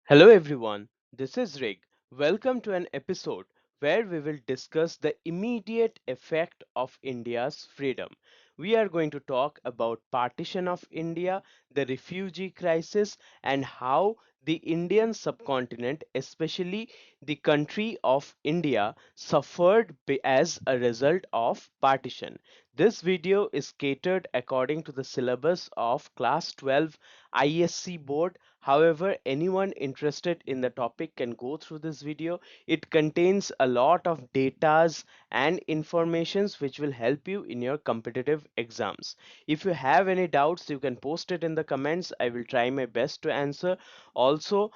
Hello everyone, this is Rig. Welcome to an episode where we will discuss the immediate effect of India's freedom. We are going to talk about partition of India, the refugee crisis and how the Indian subcontinent, especially the country of India, suffered as a result of partition. This video is catered according to the syllabus of class 12 ISC board. However, anyone interested in the topic can go through this video. It contains a lot of datas and informations which will help you in your competitive exams. If you have any doubts, you can post it in the comments. I will try my best to answer. Also,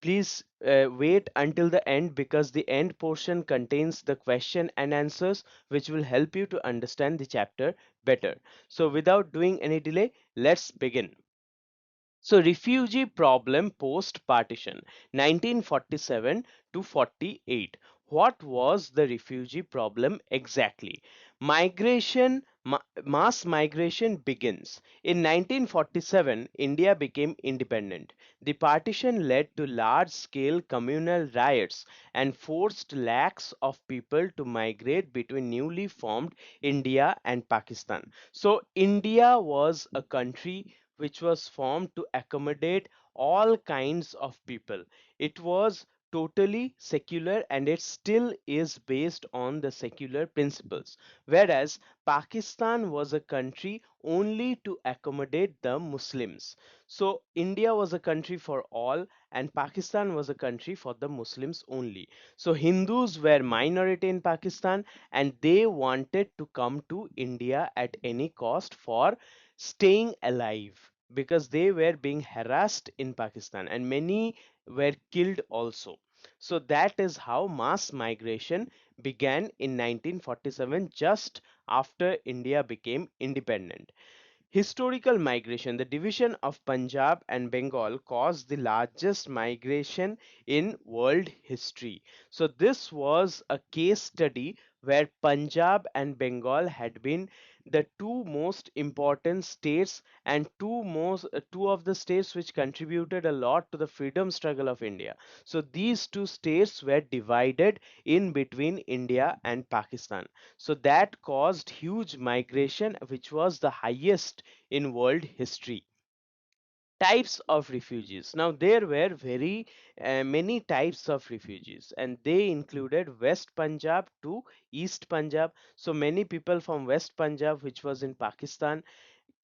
please wait until the end because the end portion contains the question and answers which will help you to understand the chapter better. So without doing any delay, let's begin. So, refugee problem post partition 1947 to 48. What was the refugee problem exactly? Mass migration begins. In 1947, India became independent. The partition led to large scale communal riots and forced lakhs of people to migrate between newly formed India and Pakistan. So, India was a country which was formed to accommodate all kinds of people. It was totally secular and it still is based on the secular principles. Whereas Pakistan was a country only to accommodate the Muslims. So India was a country for all and Pakistan was a country for the Muslims only. So Hindus were minority in Pakistan and they wanted to come to India at any cost for staying alive because they were being harassed in Pakistan and many were killed also. So that is how mass migration began in 1947, just after India became independent. Historical migration. The division of Punjab and Bengal caused the largest migration in world history. So this was a case study where Punjab and Bengal had been the two most important states and two of the states which contributed a lot to the freedom struggle of India. So these two states were divided in between India and Pakistan. So that caused huge migration, which was the highest in world history. Types of refugees. Now there were very many types of refugees and they included West Punjab to East Punjab. So many people from West Punjab, which was in Pakistan,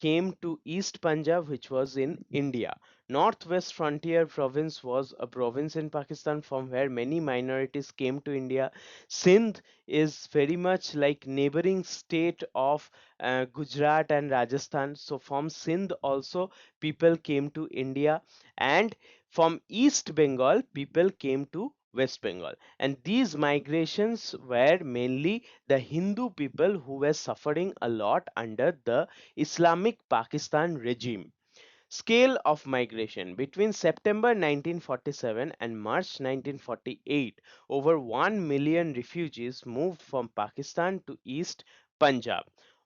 came to East Punjab, which was in India. Northwest Frontier Province was a province in Pakistan from where many minorities came to India. Sindh is very much like neighboring state of Gujarat and Rajasthan. So from Sindh also people came to India, and from East Bengal people came to West Bengal. And these migrations were mainly the Hindu people who were suffering a lot under the Islamic Pakistan regime. Scale of migration between September 1947 and March 1948, over 1 million refugees moved from Pakistan to East Punjab.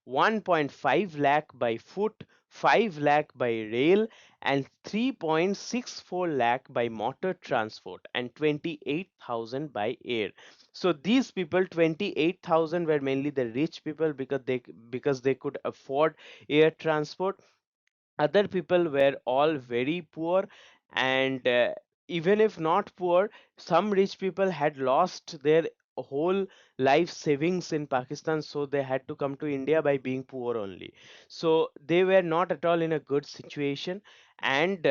1.5 lakh by foot, 5 lakh by rail, and 3.64 lakh by motor transport, and 28,000 by air. So these people, 28,000, were mainly the rich people because they could afford air transport. Other people were all very poor, and even if not poor, some rich people had lost their whole life savings in Pakistan, so they had to come to India by being poor only. So they were not at all in a good situation, and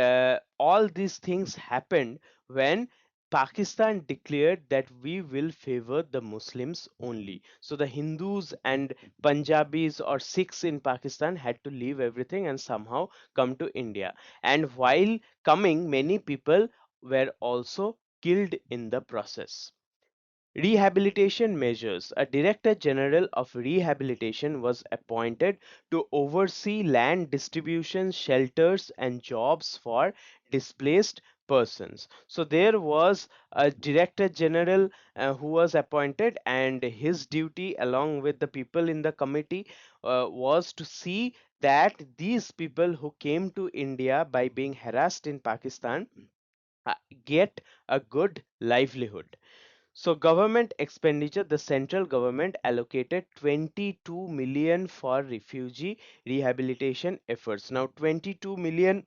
all these things happened when Pakistan declared that we will favor the Muslims only. So the Hindus and Punjabis or Sikhs in Pakistan had to leave everything and somehow come to India. And while coming, many people were also killed in the process. Rehabilitation measures. A Director General of Rehabilitation was appointed to oversee land distribution, shelters, and jobs for displaced persons. So there was a Director General who was appointed, and his duty, along with the people in the committee, was to see that these people who came to India by being harassed in Pakistan uh, get a good livelihood. So government expenditure, the central government allocated 22 million for refugee rehabilitation efforts. Now 22 million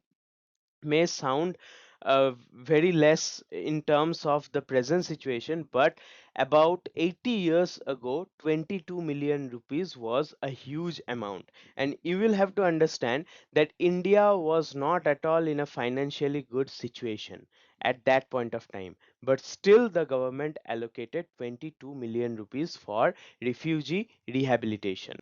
may sound very less in terms of the present situation, but about 80 years ago, 22 million rupees was a huge amount. And you will have to understand that India was not at all in a financially good situation at that point of time. But still, the government allocated 22 million rupees for refugee rehabilitation.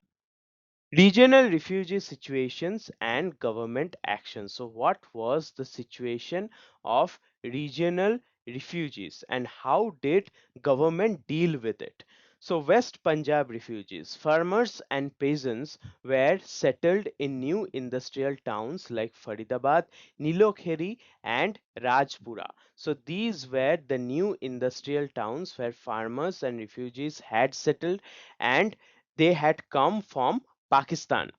Regional refugee situations and government action. So, what was the situation of regional refugees and how did government deal with it? So, West Punjab refugees, farmers and peasants were settled in new industrial towns like Faridabad, Nilokheri, and Rajpura. So, these were the new industrial towns where farmers and refugees had settled, and they had come from Pakistan.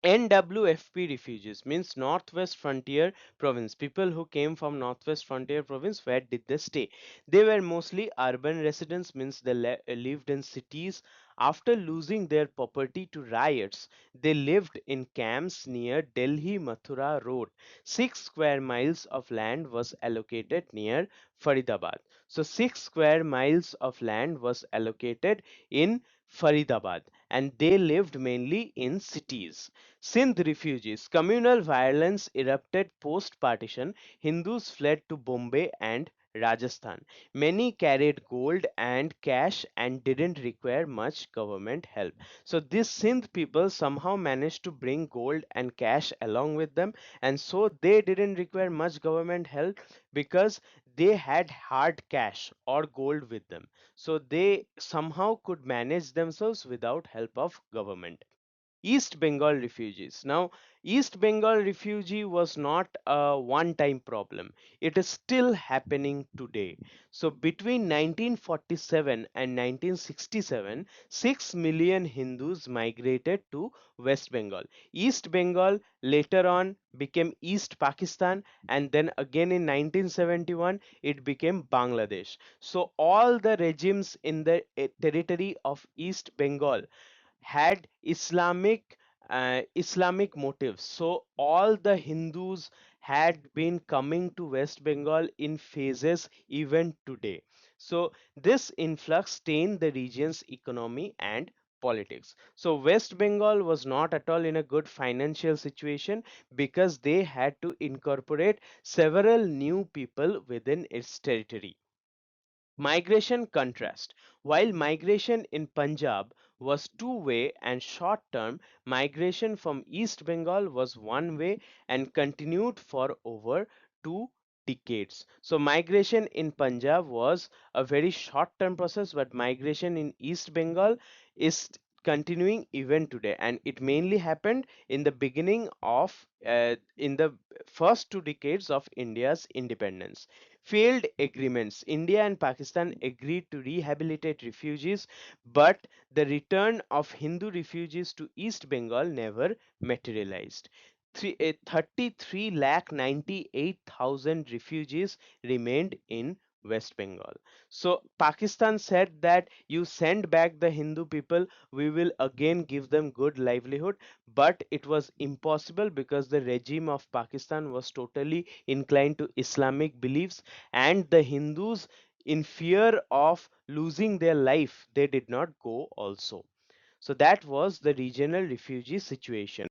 NWFP refugees means Northwest Frontier Province. People who came from Northwest Frontier Province, where did they stay? They were mostly urban residents, means they lived in cities. After losing their property to riots, they lived in camps near Delhi Mathura Road. 6 square miles of land was allocated near Faridabad. So 6 square miles of land was allocated in Faridabad, and they lived mainly in cities. Sindh refugees. Communal violence erupted post partition. Hindus fled to Bombay and Rajasthan. Many carried gold and cash and didn't require much government help. So, these Sindh people somehow managed to bring gold and cash along with them, and so they didn't require much government help because they had hard cash or gold with them. So, they somehow could manage themselves without help of government. East Bengal refugees. Now, East Bengal refugee was not a one time problem. It is still happening today. So, between 1947 and 1967, 6 million Hindus migrated to West Bengal. East Bengal later on became East Pakistan, and then again in 1971 it became Bangladesh. So, all the regimes in the territory of East Bengal had Islamic motives. So all the Hindus had been coming to West Bengal in phases even today. So this influx stained the region's economy and politics. So West Bengal was not at all in a good financial situation because they had to incorporate several new people within its territory. Migration contrast. While migration in Punjab was two-way and short-term, migration from East Bengal was one-way and continued for over 2 decades. So migration in Punjab was a very short-term process, but migration in East Bengal is continuing even today, and it mainly happened in the beginning of in the first 2 decades of India's independence. Failed agreements. India and Pakistan agreed to rehabilitate refugees, but the return of Hindu refugees to East Bengal never materialized. 33 lakh 98,000 refugees remained in West Bengal. So Pakistan said that you send back the Hindu people, we will again give them good livelihood, but it was impossible because the regime of Pakistan was totally inclined to Islamic beliefs, and the Hindus, in fear of losing their life, they did not go also. So that was the regional refugee situation.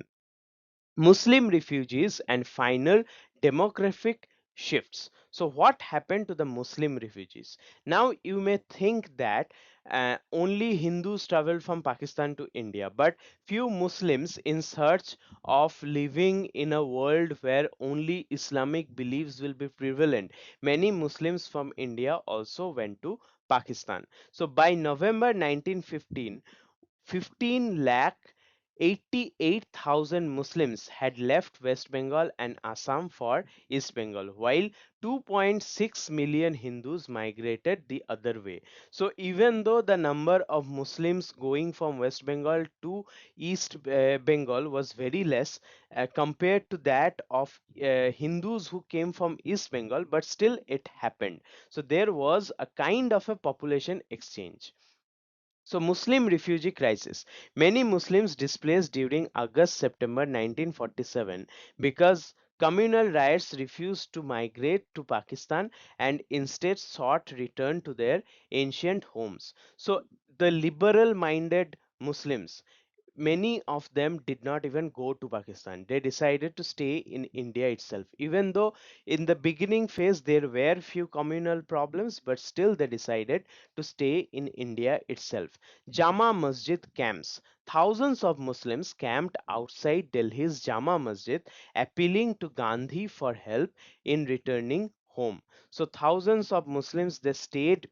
Muslim refugees and final demographic shifts. So, what happened to the Muslim refugees? Now, you may think that only Hindus traveled from Pakistan to India, but few Muslims, in search of living in a world where only Islamic beliefs will be prevalent, many Muslims from India also went to Pakistan. So, by November 1915, 15 lakh 88,000 Muslims had left West Bengal and Assam for East Bengal, while 2.6 million Hindus migrated the other way. So, even though the number of Muslims going from West Bengal to East Bengal was very less compared to that of Hindus who came from East Bengal, but still it happened. So, there was a kind of a population exchange. So, Muslim refugee crisis. Many Muslims displaced during August September 1947 because communal riots refused to migrate to Pakistan and instead sought return to their ancient homes. So, the liberal minded Muslims, many of them did not even go to Pakistan. They decided to stay in India itself. Even though in the beginning phase there were few communal problems, but still they decided to stay in India itself. Jama Masjid camps. Thousands of Muslims camped outside Delhi's Jama Masjid, appealing to Gandhi for help in returning home. So thousands of Muslims they stayed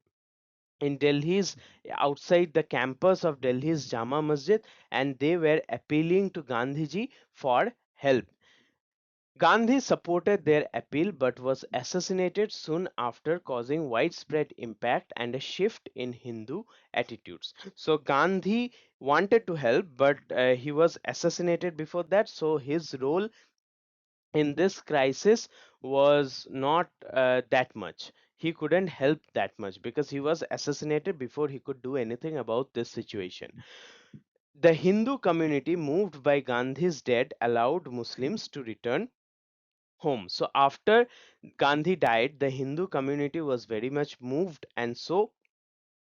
in Delhi's outside the campus of Delhi's Jama Masjid, and they were appealing to Gandhiji for help. Gandhi supported their appeal but was assassinated soon after, causing widespread impact and a shift in Hindu attitudes. So Gandhi wanted to help, but he was assassinated before that. So his role in this crisis was not that much. He couldn't help that much because he was assassinated before he could do anything about this situation. The Hindu community, moved by Gandhi's death, allowed Muslims to return home. So, after Gandhi died, the Hindu community was very much moved, and so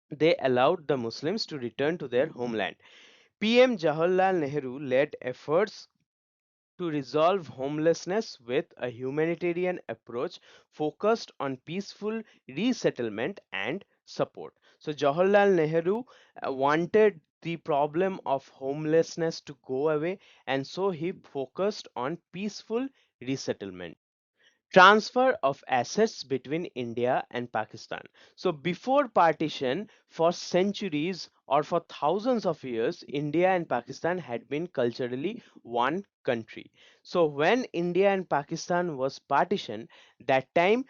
they allowed the Muslims to return to their homeland. PM Jawaharlal Nehru led efforts to resolve homelessness with a humanitarian approach focused on peaceful resettlement and support. So, Jawaharlal Nehru wanted the problem of homelessness to go away, and so he focused on peaceful resettlement. Transfer of assets between India and Pakistan. So, before partition, for centuries or for thousands of years, India and Pakistan had been culturally one country. So, when India and Pakistan was partitioned, that time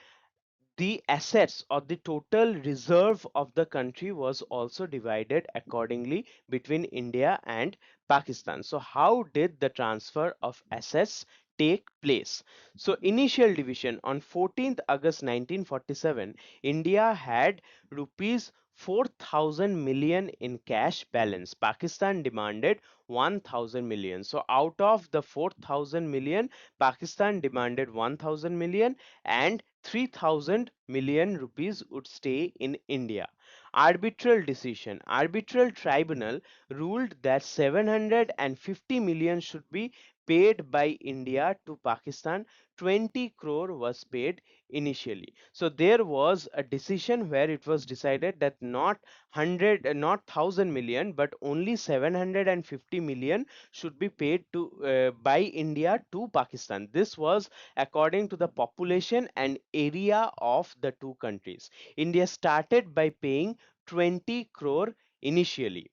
the assets or the total reserve of the country was also divided accordingly between India and Pakistan. So, how did the transfer of assets take place? So, initial division on 14th August 1947, India had rupees 4,000 million in cash balance. Pakistan demanded 1,000 million. So, out of the 4,000 million, Pakistan demanded 1,000 million and 3,000 million rupees would stay in India. Arbitral decision. Arbitral tribunal ruled that 750 million should be paid by India to Pakistan. 20 crore was paid initially. So there was a decision where it was decided that not 100, not 1,000 million, but only 750 million should be paid to by India to Pakistan. This was according to the population and area of the two countries. India started by paying 20 crore initially.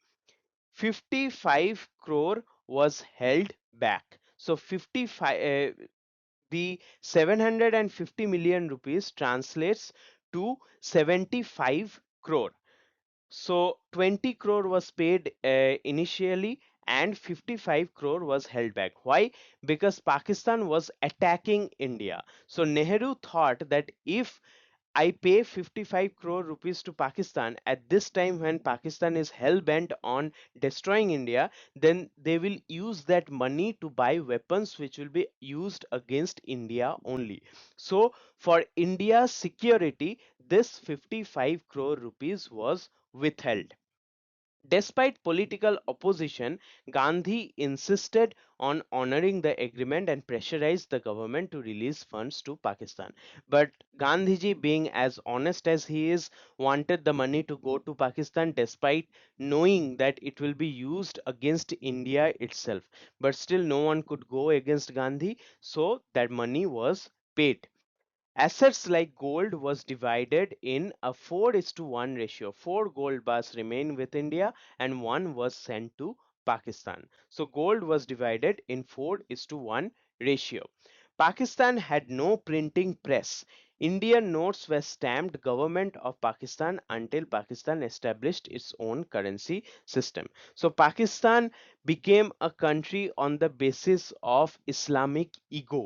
55 crore was held back. So 55 the 750 million rupees translates to 75 crore. So 20 crore was paid initially and 55 crore was held back. Why? Because Pakistan was attacking India. So Nehru thought that if I pay 55 crore rupees to Pakistan at this time when Pakistan is hell bent on destroying India, then they will use that money to buy weapons which will be used against India only. So, for India's security, this 55 crore rupees was withheld. Despite political opposition, Gandhi insisted on honoring the agreement and pressurized the government to release funds to Pakistan. But Gandhiji, being as honest as he is, wanted the money to go to Pakistan despite knowing that it will be used against India itself. But still, no one could go against Gandhi, so that money was paid. Assets like gold was divided in a 4:1 ratio. 4 gold bars remain with India and one was sent to Pakistan. So gold was divided in 4:1 ratio. Pakistan had no printing press. Indian notes were stamped government of Pakistan until Pakistan established its own currency system. So Pakistan became a country on the basis of Islamic ego.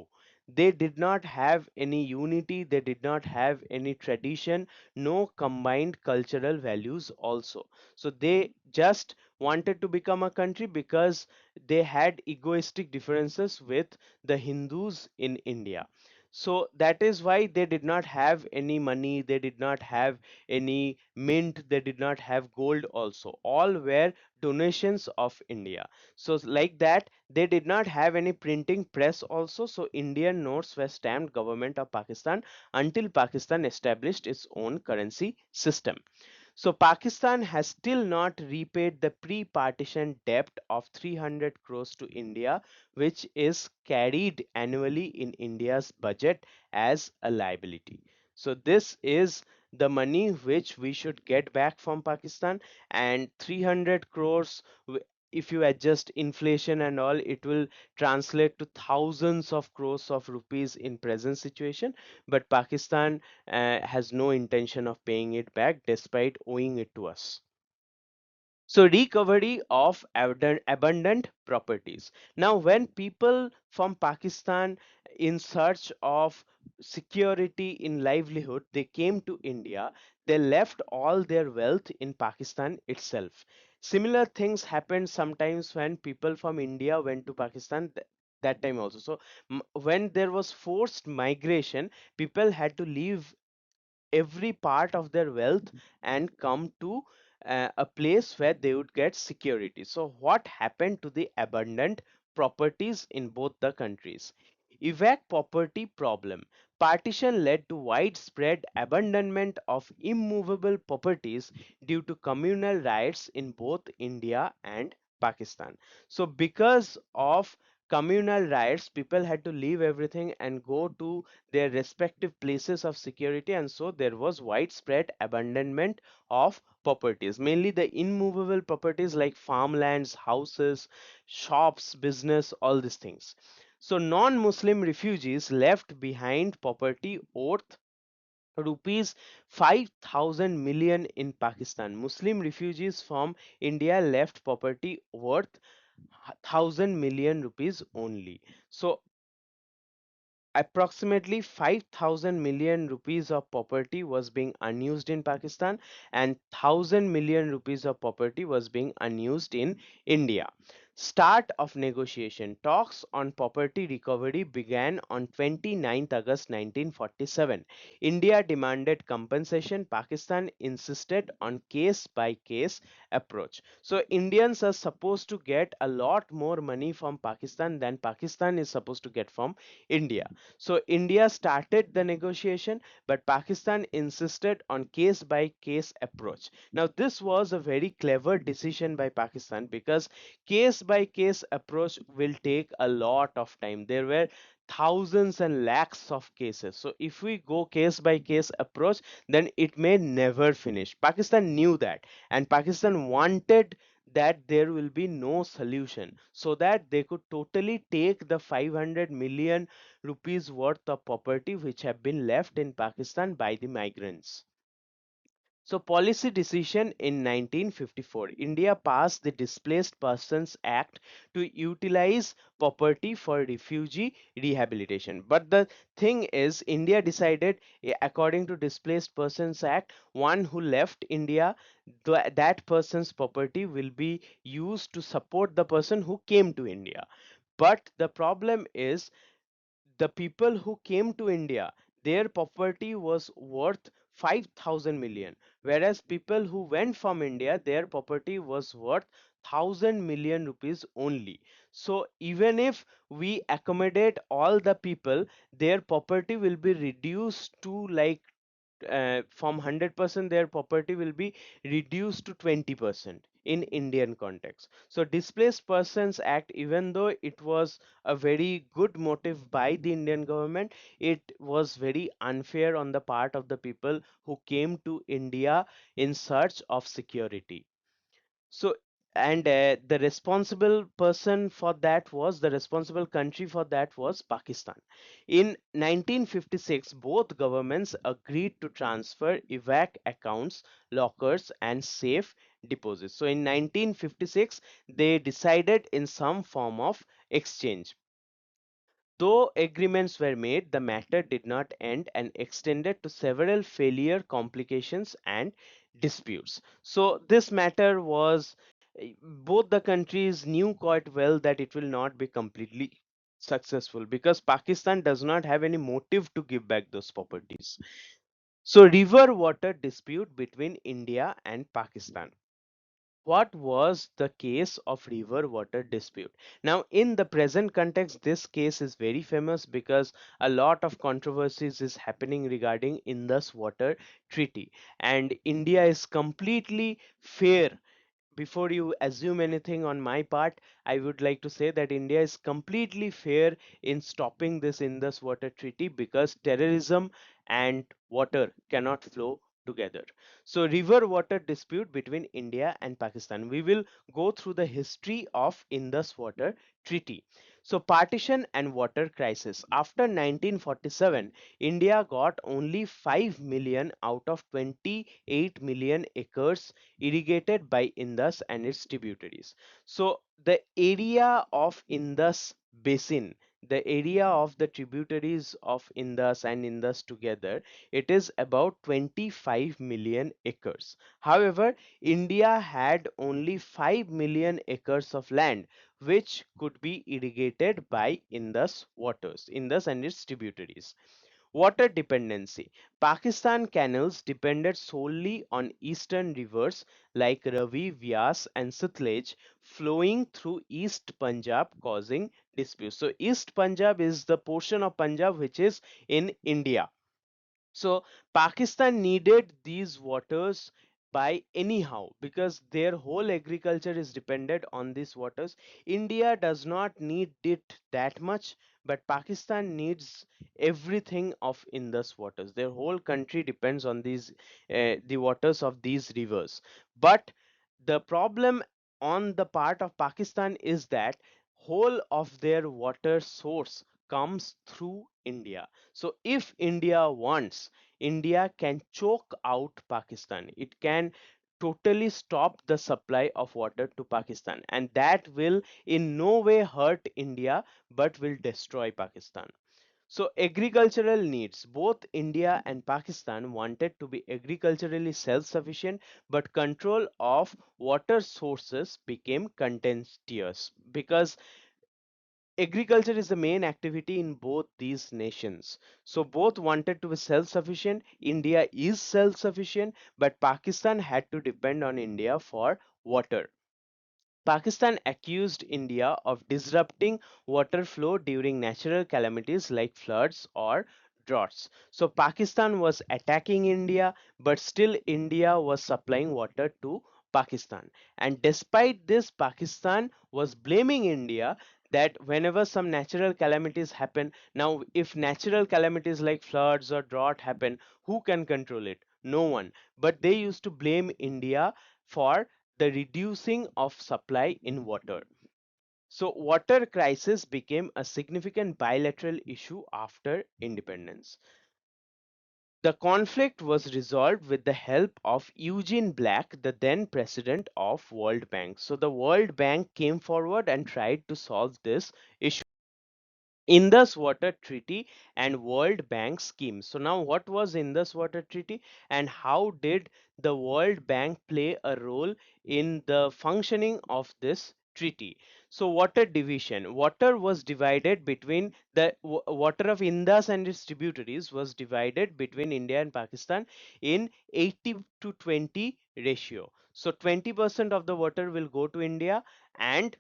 They did not have any unity, they did not have any tradition, no combined cultural values also. So they just wanted to become a country because they had egoistic differences with the Hindus in India. So that is why they did not have any money, they did not have any mint, they did not have gold also. All were donations of India. So like that, they did not have any printing press also. So Indian notes were stamped government of Pakistan until Pakistan established its own currency system. So Pakistan has still not repaid the pre-partition debt of 300 crores to India, which is carried annually in India's budget as a liability. So this is the money which we should get back from Pakistan, and 300 crores, if you adjust inflation and all, it will translate to thousands of crores of rupees in present situation. But Pakistan has no intention of paying it back despite owing it to us. So recovery of abundant properties. Now, when people from Pakistan in search of security in livelihood, they came to India, they left all their wealth in Pakistan itself. Similar things happened sometimes when people from India went to Pakistan. That time also. So when there was forced migration, people had to leave every part of their wealth and come to a place where they would get security. So, what happened to the abundant properties in both the countries? Evac property problem. Partition led to widespread abandonment of immovable properties due to communal riots in both India and Pakistan. So, because of communal riots, people had to leave everything and go to their respective places of security, and so there was widespread abandonment of properties, mainly the immovable properties like farmlands, houses, shops, business, all these things. So non-Muslim refugees left behind property worth rupees 5,000 million in Pakistan. Muslim refugees from India left property worth 1,000 million rupees only. So approximately 5,000 million rupees of property was being unused in Pakistan, and 1,000 million rupees of property was being unused in India. Start of negotiation. Talks on property recovery began on 29th August 1947. India demanded compensation. Pakistan insisted on case by case approach. So Indians are supposed to get a lot more money from Pakistan than Pakistan is supposed to get from India. So India started the negotiation, but Pakistan insisted on case by case approach. Now this was a very clever decision by Pakistan, because case by case approach will take a lot of time. There were thousands and lakhs of cases. So if we go case by case approach, then it may never finish. Pakistan knew that, and Pakistan wanted that there will be no solution, so that they could totally take the 500 million rupees worth of property which have been left in Pakistan by the migrants. So policy decision in 1954, India passed the Displaced Persons Act to utilize property for refugee rehabilitation. But the thing is, India decided, according to Displaced Persons Act, one who left India, that person's property will be used to support the person who came to India. But the problem is, the people who came to India, their property was worth 5,000 million, whereas people who went from India, their property was worth 1,000 million rupees only. So even if we accommodate all the people, their property will be reduced to like from 100% their property will be reduced to 20% in Indian context. So Displaced Persons Act, even though it was a very good motive by the Indian government, it was very unfair on the part of the people who came to India in search of security. So and the responsible person for that was the responsible country for that was Pakistan. In 1956, both governments agreed to transfer evac accounts, lockers, and safe deposits. So in 1956, they decided in some form of exchange. Though agreements were made, the matter did not end and extended to several failure, complications, and disputes. So, this matter was, both the countries knew quite well that it will not be completely successful because Pakistan does not have any motive to give back those properties. So, river water dispute between India and Pakistan. What was the case of river water dispute? Now, in the present context, this case is very famous because a lot of controversies is happening regarding Indus Water Treaty, and India is completely fair. Before you assume anything on my part, I would like to say that India is completely fair in stopping this Indus Water Treaty because terrorism and water cannot flow together. So, river water dispute between India and Pakistan. We will go through the history of Indus Water Treaty. So, partition and water crisis. After 1947, India got only 5 million out of 28 million acres irrigated by Indus and its tributaries. So the area of Indus basin, the area of the tributaries of Indus and Indus together, it is about 25 million acres. However, India had only 5 million acres of land which could be irrigated by Indus waters, Indus and its tributaries. Water dependency. Pakistan canals depended solely on eastern rivers like Ravi, Vyas, and Sutlej flowing through East Punjab, causing disputes. So, East Punjab is the portion of Punjab which is in India. So Pakistan needed these waters by anyhow because their whole agriculture is dependent on these waters. India does not need it that much, but Pakistan needs everything of Indus waters. Their whole country depends on these the waters of these rivers. But the problem on the part of Pakistan is that whole of their water source comes through India. So if India wants, India can choke out Pakistan. It can totally stop the supply of water to Pakistan, and that will in no way hurt India but will destroy Pakistan. So agricultural needs. Both India and Pakistan wanted to be agriculturally self-sufficient, but control of water sources became contentious because agriculture is the main activity in both these nations. So both wanted to be self-sufficient. India is self-sufficient, but Pakistan had to depend on India for water. Pakistan accused India of disrupting water flow during natural calamities like floods or droughts. So Pakistan was attacking India, but still India was supplying water to Pakistan. And despite this, Pakistan was blaming India that whenever some natural calamities happen, now if natural calamities like floods or drought happen, who can control it? No one. But they used to blame India for the reducing of supply in water. So water crisis became a significant bilateral issue after independence. The conflict was resolved with the help of Eugene Black, the then president of World Bank. So the World Bank came forward and tried to solve this issue. Indus Water Treaty and World Bank scheme. So now what was Indus Water Treaty and how did the World Bank play a role in the functioning of this treaty? So water division. Water was divided between the water of Indus and its tributaries was divided between India and Pakistan in 80 to 20 ratio. So 20% of the water will go to India and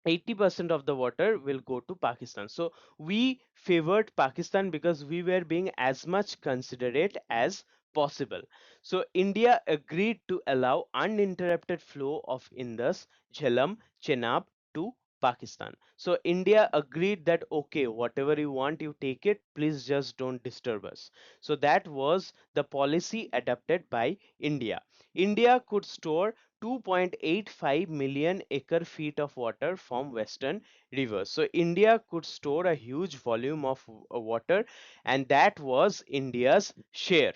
80% of the water will go to Pakistan. So we favored Pakistan because we were being as much considerate as possible. So India agreed to allow uninterrupted flow of Indus, Jhelum, Chenab to Pakistan. So India agreed that okay, whatever you want, you take it. Please just don't disturb us. So that was the policy adopted by India. India could store 2.85 million acre feet of water from western rivers. So India could store a huge volume of water, and that was India's share.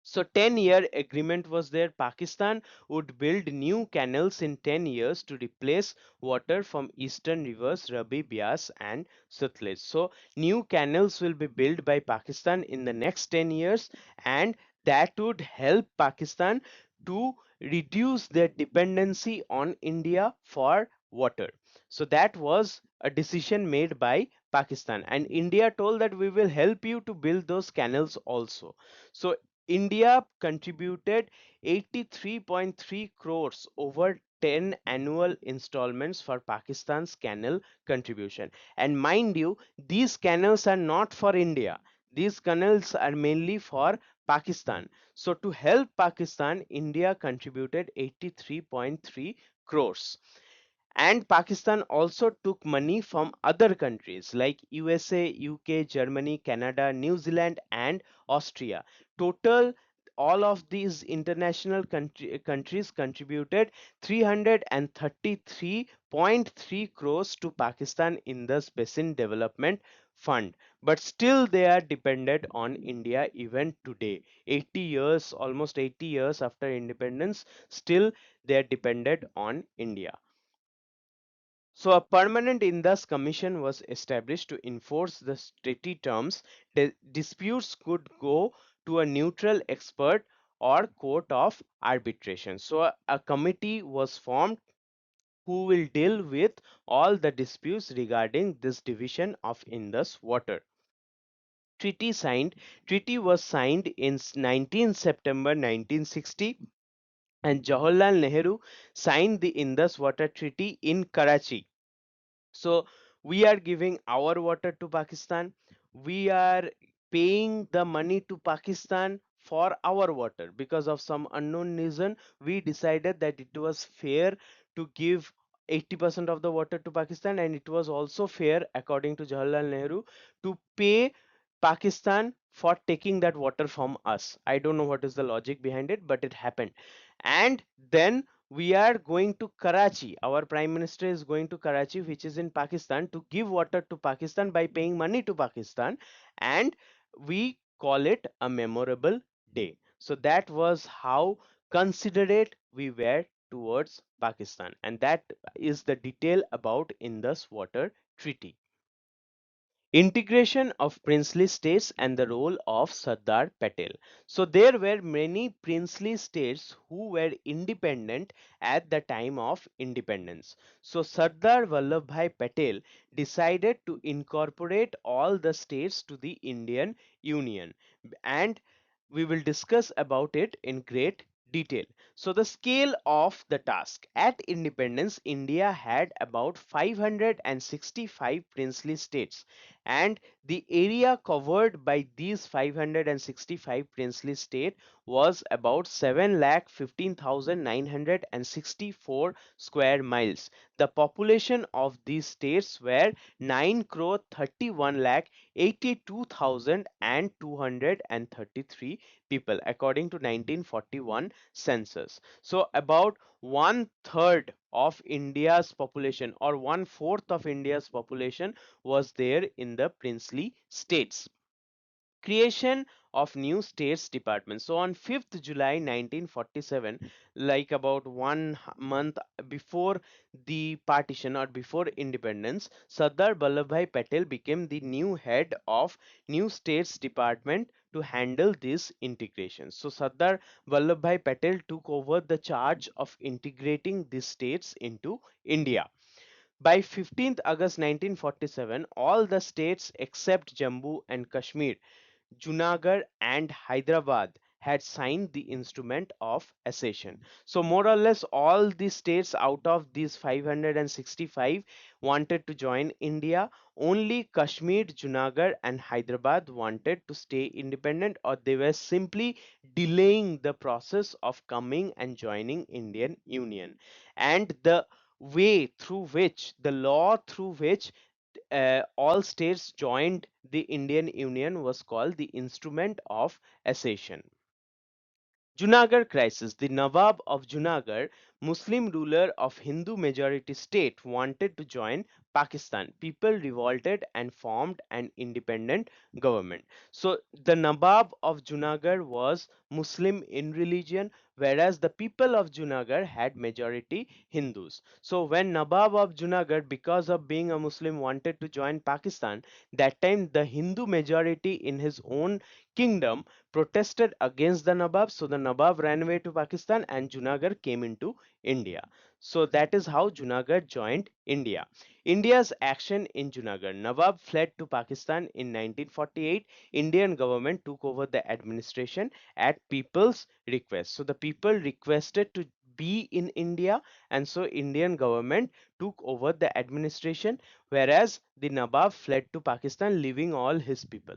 So 10-year agreement was there. Pakistan would build new canals in 10 years to replace water from eastern rivers Rabi, Bias and Sutlej. So new canals will be built by Pakistan in the next 10 years, and that would help Pakistan to reduce their dependency on India for water. So that was a decision made by Pakistan, and India told that we will help you to build those canals also. So India contributed 83.3 crores over 10 annual installments for Pakistan's canal contribution. And mind you, these canals are not for India. These canals are mainly for Pakistan. So to help Pakistan, India contributed 83.3 crores. And Pakistan also took money from other countries like USA, UK, Germany, Canada, New Zealand, and Austria. Total, all of these international countries contributed 333.3 crores to Pakistan in the Basin Development Fund. But still, they are dependent on India even today. 80 years, almost 80 years after independence, still they are dependent on India. So a permanent Indus Commission was established to enforce the treaty terms. The disputes could go to a neutral expert or court of arbitration. So a committee was formed who will deal with all the disputes regarding this division of Indus water. Treaty signed. Treaty was signed in 19 September 1960, and Jawaharlal Nehru signed the Indus Water Treaty in Karachi. So we are giving our water to Pakistan. We are paying the money to Pakistan for our water. Because of some unknown reason, we decided that it was fair to give 80% of the water to Pakistan, and it was also fair, according to Jawaharlal Nehru, to pay Pakistan for taking that water from us. I don't know what is the logic behind it, but it happened. And then we are going to Karachi. Our Prime Minister is going to Karachi, which is in Pakistan, to give water to Pakistan by paying money to Pakistan, and we call it a memorable day. So that was how considerate we were towards Pakistan, and that is the detail about Indus Water Treaty. Integration of princely states and the role of Sardar Patel. So there were many princely states who were independent at the time of independence. So Sardar Vallabhbhai Patel decided to incorporate all the states to the Indian Union, and we will discuss about it in great detail. So the scale of the task. At independence, India had about 565 princely states, and the area covered by these 565 princely states was about 7,15,964 square miles. The population of these states were 9 crore 31 lakh 82,233 people according to 1941 census. So about one third of India's population, or one fourth of India's population, was there in the princely states. Creation of new states departments. So on 5th July 1947, like about one month before the partition or before independence, Sardar Vallabhbhai Patel became the new head of new states department to handle this integration. So Sardar Vallabhbhai Patel took over the charge of integrating these states into India. By 15th August 1947, all the states except Jammu and Kashmir, Junagarh and Hyderabad had signed the instrument of accession. So more or less all the states out of these 565 wanted to join India. Only Kashmir, Junagarh and Hyderabad wanted to stay independent, or they were simply delaying the process of coming and joining Indian Union. And the way through which, the law through which all states joined the Indian Union was called the Instrument of Accession. Junagarh crisis. The Nawab of Junagarh, Muslim ruler of Hindu majority state, wanted to join Pakistan. People revolted and formed an independent government. So the Nawab of Junagarh was Muslim in religion, whereas the people of Junagarh had majority Hindus. So when Nawab of Junagarh, because of being a Muslim, wanted to join Pakistan, that time the Hindu majority in his own kingdom protested against the Nawab. So the Nawab ran away to Pakistan and Junagarh came into India. So that is how Junagarh joined India. India's action in Junagarh. Nawab fled to Pakistan in 1948. Indian government took over the administration at people's request. So the people requested to be in India, and so Indian government took over the administration, whereas the Nawab fled to Pakistan, leaving all his people.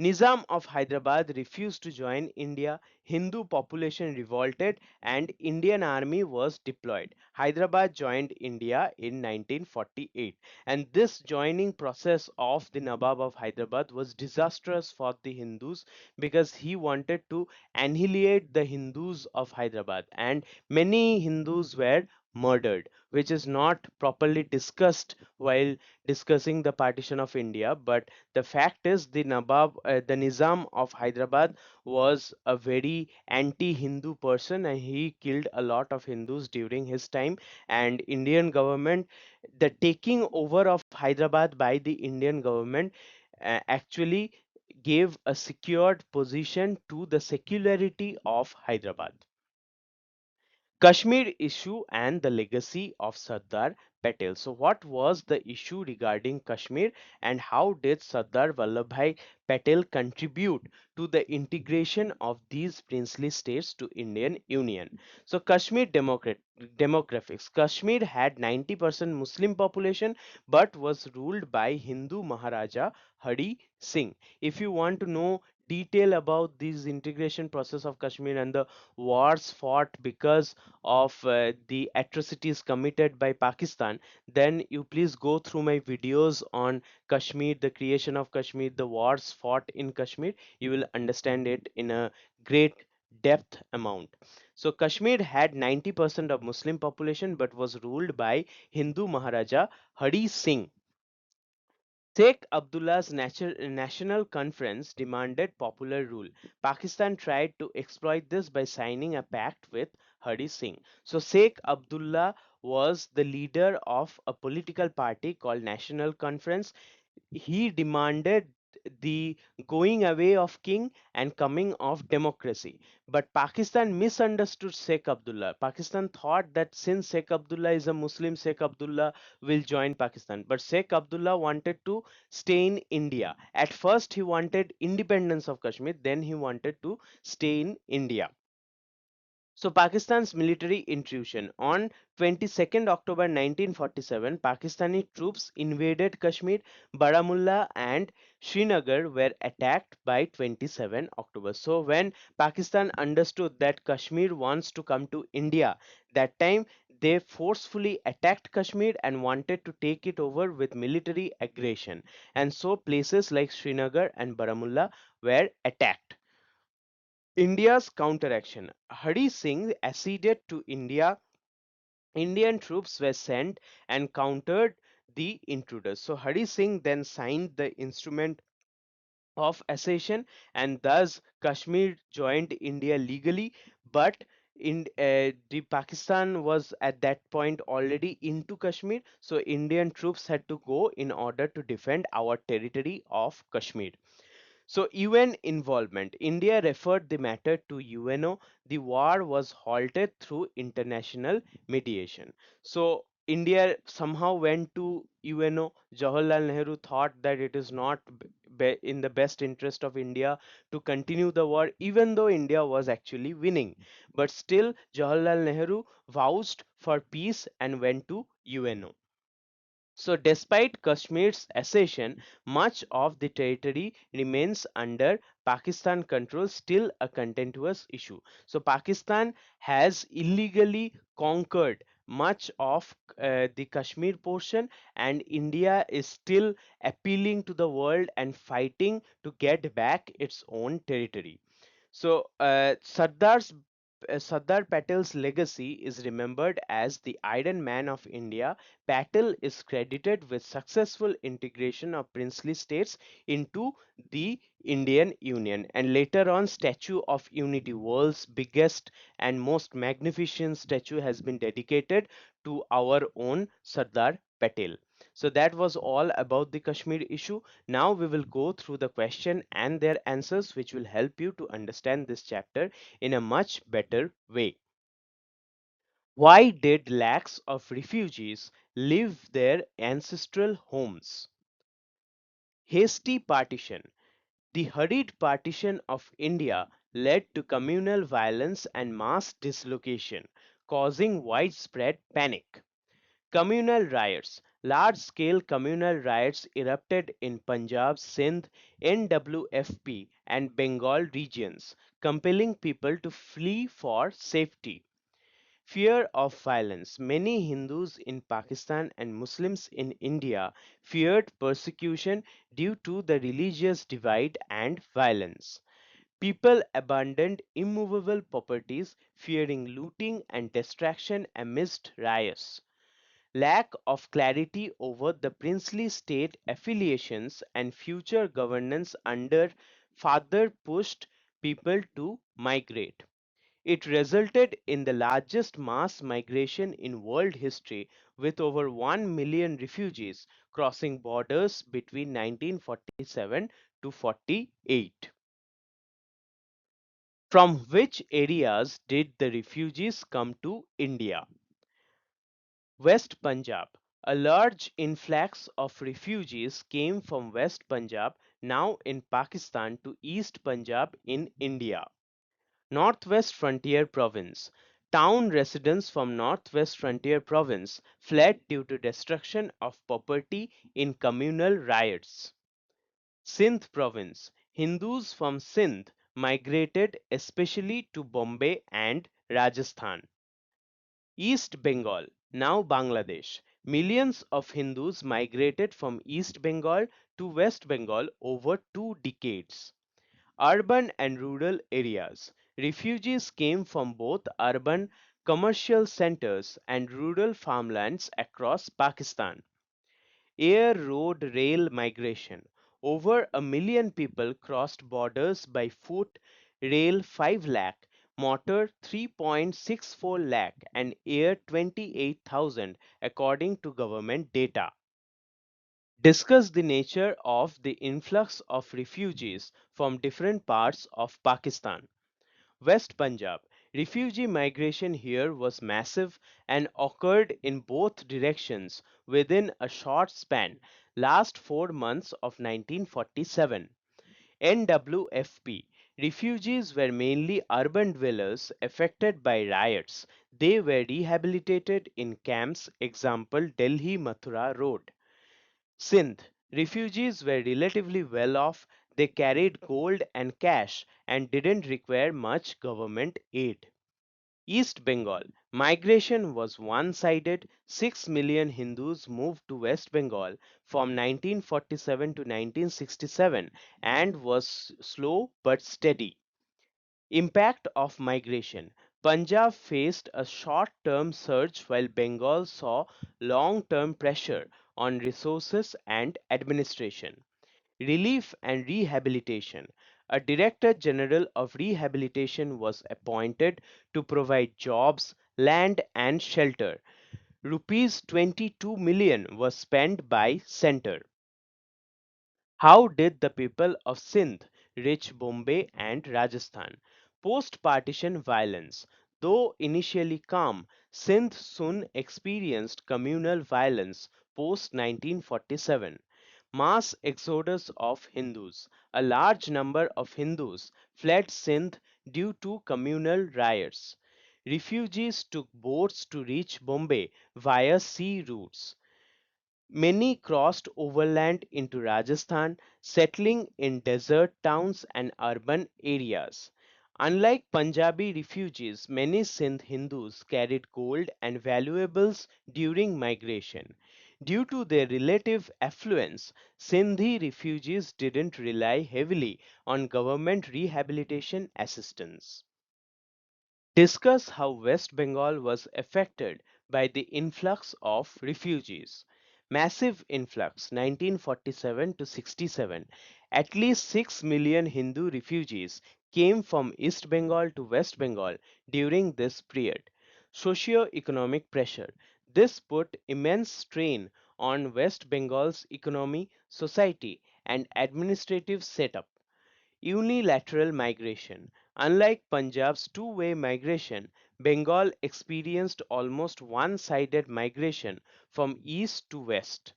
Nizam of Hyderabad refused to join India. Hindu population revolted and Indian army was deployed. Hyderabad joined India in 1948, and this joining process of the Nawab of Hyderabad was disastrous for the Hindus because he wanted to annihilate the Hindus of Hyderabad, and many Hindus were murdered, which is not properly discussed while discussing the partition of India. But the fact is, the Nizam of Hyderabad was a very anti-Hindu person, and he killed a lot of Hindus during his time. And Indian government, the taking over of Hyderabad by the Indian government, actually gave a secured position to the secularity of Hyderabad. Kashmir issue and the legacy of Sardar Patel. So, what was the issue regarding Kashmir, and how did Sardar Vallabhbhai Patel contribute to the integration of these princely states to Indian Union? So, demographics. Kashmir had 90% Muslim population but was ruled by Hindu Maharaja Hari Singh. If you want to know detail about this integration process of Kashmir and the wars fought because of the atrocities committed by Pakistan, then you please go through my videos on Kashmir, the creation of Kashmir, the wars fought in Kashmir. You will understand it in a great depth amount. So Kashmir had 90% of Muslim population but was ruled by Hindu Maharaja Hari Singh. Sheikh Abdullah's national conference demanded popular rule. Pakistan tried to exploit this by signing a pact with Hari Singh. So Sheikh Abdullah was the leader of a political party called National Conference. He demanded the going away of king and coming of democracy. But Pakistan misunderstood Sheikh Abdullah. Pakistan thought that since Sheikh Abdullah is a Muslim, Sheikh Abdullah will join Pakistan. But Sheikh Abdullah wanted to stay in India. At first, he wanted independence of Kashmir, then he wanted to stay in India. So Pakistan's military intrusion. On 22nd October 1947, Pakistani troops invaded Kashmir. Baramulla and Srinagar were attacked by 27 October. So when Pakistan understood that Kashmir wants to come to India, that time they forcefully attacked Kashmir and wanted to take it over with military aggression. And so places like Srinagar and Baramulla were attacked. India's counteraction. Hari Singh acceded to India. Indian troops were sent and countered the intruders. So Hari Singh then signed the instrument of accession, and thus Kashmir joined India legally. But the Pakistan was at that point already into Kashmir, so Indian troops had to go in order to defend our territory of Kashmir. So UN involvement. India referred the matter to UNO. The war was halted through international mediation. So India somehow went to UNO. Jawaharlal Nehru thought that it is not in the best interest of India to continue the war, even though India was actually winning. But still, Jawaharlal Nehru vouched for peace and went to UNO. So, despite Kashmir's accession, much of the territory remains under Pakistan control, still a contentious issue. So, Pakistan has illegally conquered much of the Kashmir portion, and India is still appealing to the world and fighting to get back its own territory. So, Sardar Patel's legacy is remembered as the Iron Man of India. Patel is credited with successful integration of princely states into the Indian Union, and later on, Statue of Unity, world's biggest and most magnificent statue, has been dedicated to our own Sardar Patel. So that was all about the Kashmir issue. Now we will go through the question and their answers, which will help you to understand this chapter in a much better way. Why did lakhs of refugees leave their ancestral homes? Hasty partition. The hurried partition of India led to communal violence and mass dislocation, causing widespread panic. Communal riots. Large scale communal riots erupted in Punjab, Sindh, NWFP, and Bengal regions, compelling people to flee for safety. Fear of violence. Many Hindus in Pakistan and Muslims in India feared persecution due to the religious divide and violence. People abandoned immovable properties, fearing looting and destruction amidst riots. Lack of clarity over the princely state affiliations and future governance under further pushed people to migrate. It resulted in the largest mass migration in world history, with over 1 million refugees crossing borders between 1947 to 48. From which areas did the refugees come to India? West Punjab. A large influx of refugees came from West Punjab, now in Pakistan, to East Punjab in India. Northwest Frontier Province. Town residents from Northwest Frontier Province fled due to destruction of property in communal riots. Sindh Province. Hindus from Sindh migrated especially to Bombay and Rajasthan. East Bengal, now Bangladesh. Millions of Hindus migrated from East Bengal to West Bengal over 2 decades. Urban and rural areas. Refugees came from both urban commercial centers and rural farmlands across Pakistan. Air, road, rail migration. Over a million people crossed borders by foot, rail 5 lakh, motor 3.64 lakh, and air 28,000 according to government data. Discuss the nature of the influx of refugees from different parts of Pakistan. West Punjab. Refugee migration here was massive and occurred in both directions within a short span, last 4 months of 1947. NWFP. Refugees were mainly urban dwellers affected by riots. They were rehabilitated in camps, example Delhi Mathura Road. Sindh. Refugees were relatively well off, they carried gold and cash and didn't require much government aid. East Bengal. Migration was one sided. 6 million Hindus moved to West Bengal from 1947 to 1967 and was slow but steady. Impact of migration. Punjab faced a short term surge while Bengal saw long term pressure on resources and administration. Relief and rehabilitation. A Director General of Rehabilitation was appointed to provide jobs, land, and shelter. Rupees 22 million was spent by Centre. How did the people of Sindh reach Bombay and Rajasthan? Post partition violence. Though initially calm, Sindh soon experienced communal violence post 1947. Mass exodus of Hindus. A large number of Hindus fled Sindh due to communal riots. Refugees took boats to reach Bombay via sea routes. Many crossed overland into Rajasthan, settling in desert towns and urban areas. Unlike Punjabi refugees, many Sindh Hindus carried gold and valuables during migration. Due to their relative affluence, Sindhi refugees didn't rely heavily on government rehabilitation assistance. Discuss how West Bengal was affected by the influx of refugees. Massive influx 1947 to 67. At least 6 million Hindu refugees came from East Bengal to West Bengal during this period. Socio-economic pressure. This put immense strain on West Bengal's economy, society, and administrative setup. Unilateral migration. Unlike Punjab's two-way migration, Bengal experienced almost one-sided migration from east to west.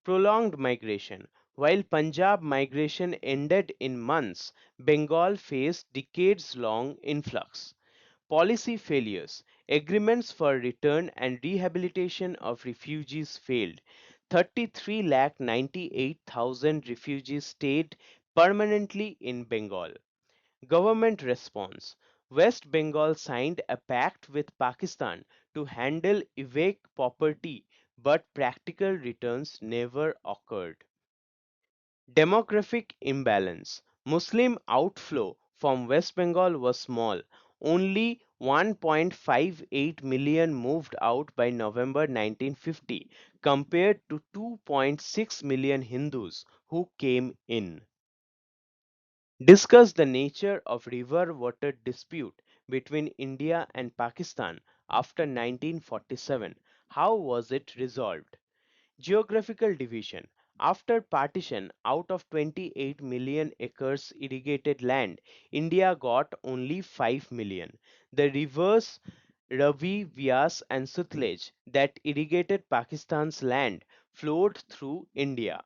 Prolonged migration. While Punjab migration ended in months, Bengal faced decades-long influx. Policy failures. Agreements for return and rehabilitation of refugees failed. 33 lakh 98,000 refugees stayed permanently in Bengal. Government response. West Bengal signed a pact with Pakistan to handle evac property, but practical returns never occurred. Demographic imbalance. Muslim outflow from West Bengal was small. Only 1.58 million moved out by November 1950 compared to 2.6 million Hindus who came in. Discuss the nature of river water dispute between India and Pakistan after 1947. How was it resolved? Geographical division. After partition, out of 28 million acres irrigated land, India got only 5 million. The rivers Ravi, Vyas, and Sutlej that irrigated Pakistan's land flowed through India.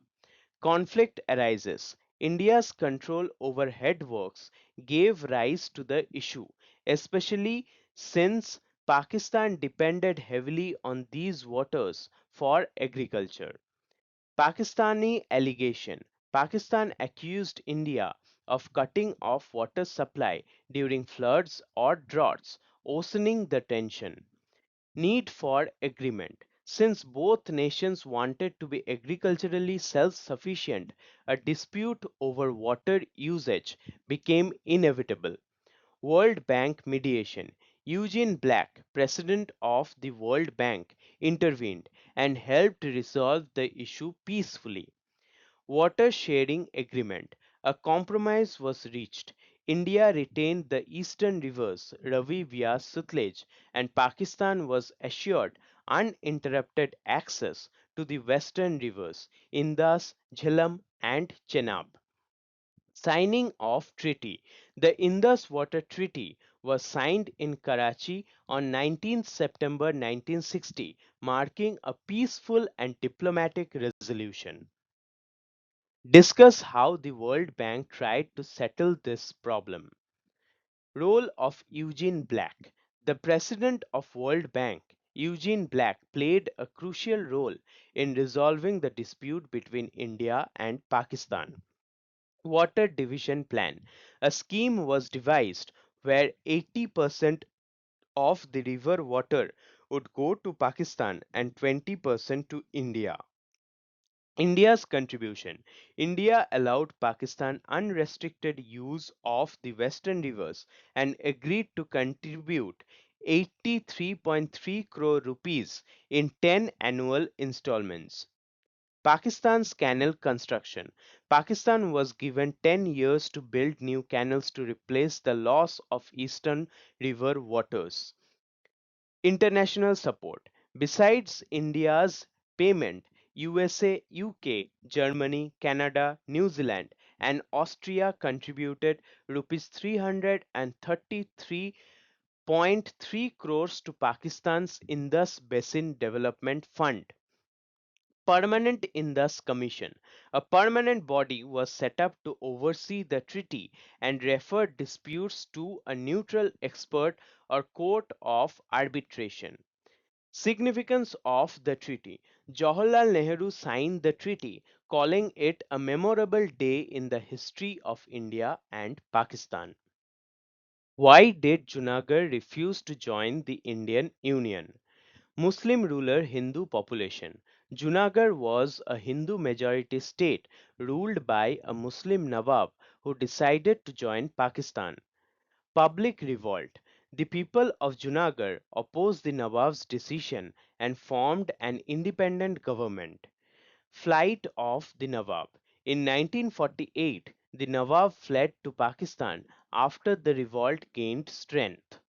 Conflict arises. India's control over headworks gave rise to the issue, especially since Pakistan depended heavily on these waters for agriculture. Pakistani allegation. Pakistan accused India of cutting off water supply during floods or droughts, worsening the tension. Need for agreement. Since both nations wanted to be agriculturally self sufficient, a dispute over water usage became inevitable. World Bank mediation. Eugene Black, president of the World Bank, intervened and helped resolve the issue peacefully. Water sharing agreement. A compromise was reached. India retained the eastern rivers Ravi via Sutlej, and Pakistan was assured uninterrupted access to the western rivers Indus, Jhelum, and Chenab. Signing of treaty. The Indus Water Treaty was signed in Karachi on 19 September 1960, marking a peaceful and diplomatic resolution. Discuss how the World Bank tried to settle this problem. Role of Eugene Black. The president of World Bank, Eugene Black, played a crucial role in resolving the dispute between India and Pakistan. Water Division Plan. A scheme was devised where 80% of the river water would go to Pakistan and 20% to India. India's contribution. India allowed Pakistan unrestricted use of the western rivers and agreed to contribute 83.3 crore rupees in 10 annual installments. Pakistan's canal construction. Pakistan was given 10 years to build new canals to replace the loss of eastern river waters. International support. Besides India's payment, USA, UK, Germany, Canada, New Zealand, and Austria contributed rupees 333.3 crores to Pakistan's Indus Basin Development Fund. Permanent Indus Commission. A permanent body was set up to oversee the treaty and refer disputes to a neutral expert or court of arbitration. Significance of the treaty. Jawaharlal Nehru signed the treaty, calling it a memorable day in the history of India and Pakistan. Why did Junagarh refuse to join the Indian Union? Muslim ruler Hindu population. Junagarh was a Hindu majority state ruled by a Muslim Nawab who decided to join Pakistan. Public revolt. The people of Junagarh opposed the Nawab's decision and formed an independent government. Flight of the Nawab. In 1948, the Nawab fled to Pakistan after the revolt gained strength.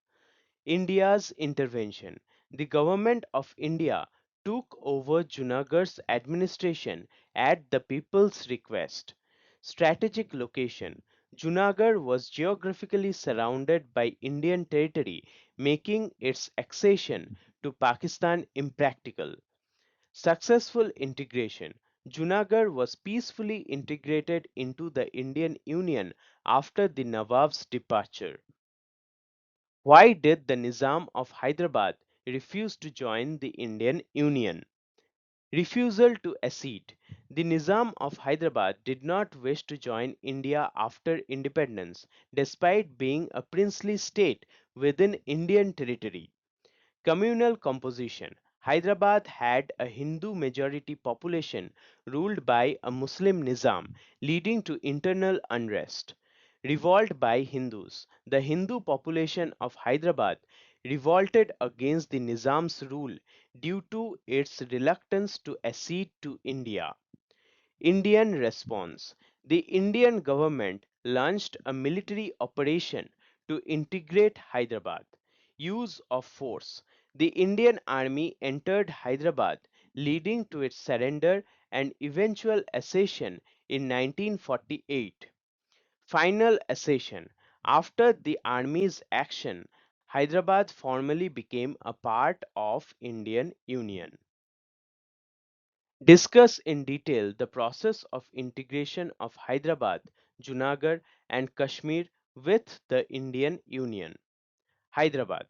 India's intervention. The government of India took over Junagadh's administration at the people's request. Strategic location. Junagadh was geographically surrounded by Indian territory, making its accession to Pakistan impractical. Successful integration. Junagadh was peacefully integrated into the Indian Union after the Nawab's departure. Why did the Nizam of Hyderabad refuse to join the Indian Union? Refusal to accede. The Nizam of Hyderabad did not wish to join India after independence, despite being a princely state within Indian territory. Communal composition. Hyderabad had a Hindu majority population ruled by a Muslim Nizam, leading to internal unrest. Revolt by Hindus. The Hindu population of Hyderabad revolted against the Nizam's rule due to its reluctance to accede to India. Indian response. The Indian government launched a military operation to integrate Hyderabad. Use of force. The Indian army entered Hyderabad, leading to its surrender and eventual accession in 1948. Final accession. After the army's action, Hyderabad formally became a part of Indian Union. Discuss in detail the process of integration of Hyderabad, Junagadh, and Kashmir with the Indian Union. Hyderabad.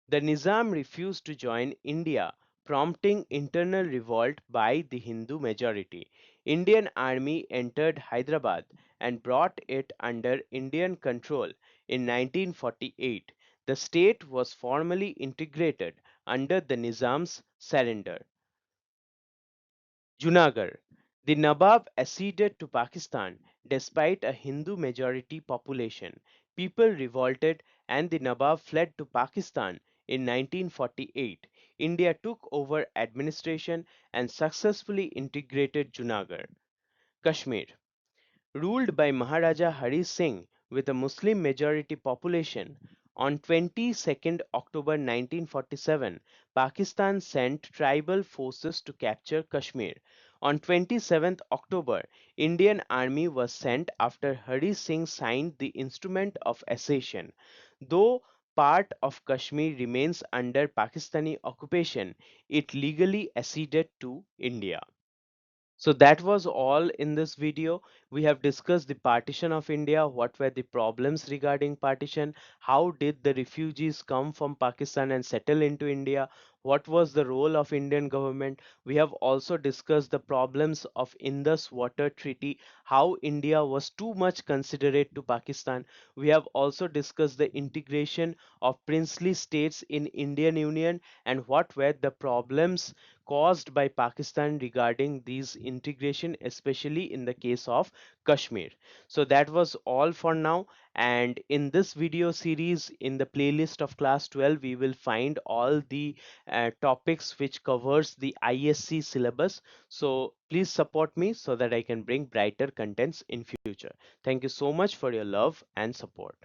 The Nizam refused to join India, prompting internal revolt by the Hindu majority. Indian army entered Hyderabad and brought it under Indian control in 1948. The state was formally integrated under the Nizam's surrender. Junagarh. The Nawab acceded to Pakistan despite a Hindu majority population. People revolted and the Nawab fled to Pakistan in 1948. India took over administration and successfully integrated Junagarh. Kashmir. Ruled by Maharaja Hari Singh with a Muslim majority population, on 22nd October 1947, Pakistan sent tribal forces to capture Kashmir. On 27th October, Indian army was sent after Hari Singh signed the instrument of accession. Though part of Kashmir remains under Pakistani occupation, it legally acceded to India. So that was all in this video. We have discussed the partition of India, what were the problems regarding partition, how did the refugees come from Pakistan and settle into India, what was the role of Indian government. We have also discussed the problems of Indus Water Treaty, how India was too much considerate to Pakistan. We have also discussed the integration of princely states in Indian Union and what were the problems caused by Pakistan regarding these integration, especially in the case of Kashmir. So that was all for now. And in this video series, in the playlist of class 12, we will find all the topics which covers the ISC syllabus. So please support me so that I can bring brighter contents in future. Thank you so much for your love and support.